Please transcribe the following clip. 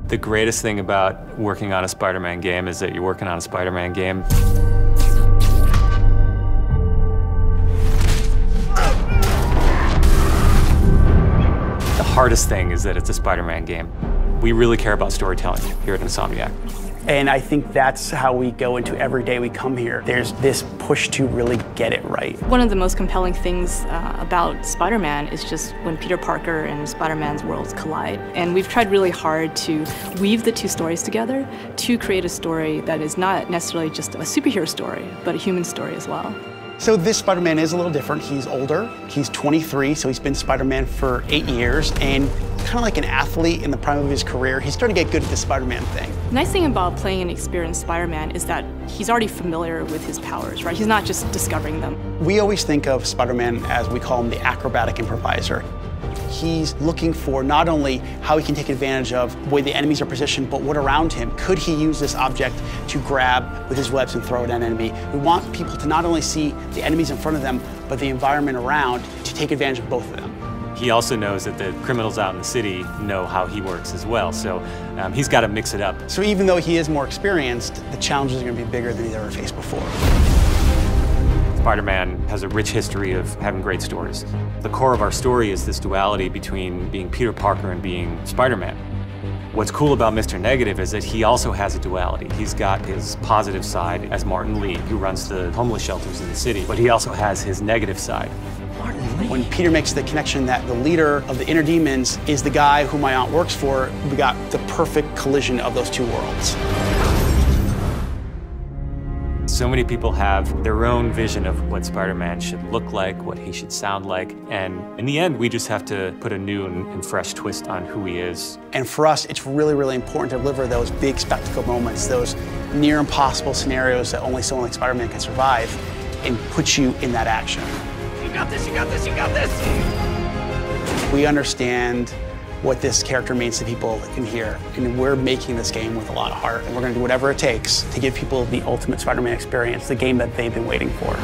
The greatest thing about working on a Spider-Man game is that you're working on a Spider-Man game. The hardest thing is that it's a Spider-Man game. We really care about storytelling here at Insomniac. And I think that's how we go into every day we come here. There's this push to really get it right. One of the most compelling things about Spider-Man is just when Peter Parker and Spider-Man's worlds collide. And we've tried really hard to weave the two stories together to create a story that is not necessarily just a superhero story, but a human story as well. So this Spider-Man is a little different. He's older, he's 23, so he's been Spider-Man for 8 years, and kind of like an athlete in the prime of his career, he's starting to get good at the Spider-Man thing. The nice thing about playing an experienced Spider-Man is that he's already familiar with his powers, right? He's not just discovering them. We always think of Spider-Man as, we call him, the acrobatic improviser. He's looking for not only how he can take advantage of the way the enemies are positioned, but what around him. Could he use this object to grab with his webs and throw at an enemy? We want people to not only see the enemies in front of them, but the environment around, to take advantage of both of them. He also knows that the criminals out in the city know how he works as well, so he's got to mix it up. So even though he is more experienced, the challenges are going to be bigger than he's ever faced before. Spider-Man has a rich history of having great stories. The core of our story is this duality between being Peter Parker and being Spider-Man. What's cool about Mr. Negative is that he also has a duality. He's got his positive side as Martin Lee, who runs the homeless shelters in the city, but he also has his negative side. When Peter makes the connection that the leader of the inner demons is the guy who my aunt works for, we got the perfect collision of those two worlds. So many people have their own vision of what Spider-Man should look like, what he should sound like, and in the end, we just have to put a new and fresh twist on who he is. And for us, it's really, really important to deliver those big spectacle moments, those near impossible scenarios that only someone like Spider-Man can survive, and put you in that action. You got this, you got this, you got this! We understand what this character means to people in here, and we're making this game with a lot of heart, and we're going to do whatever it takes to give people the ultimate Spider-Man experience, the game that they've been waiting for.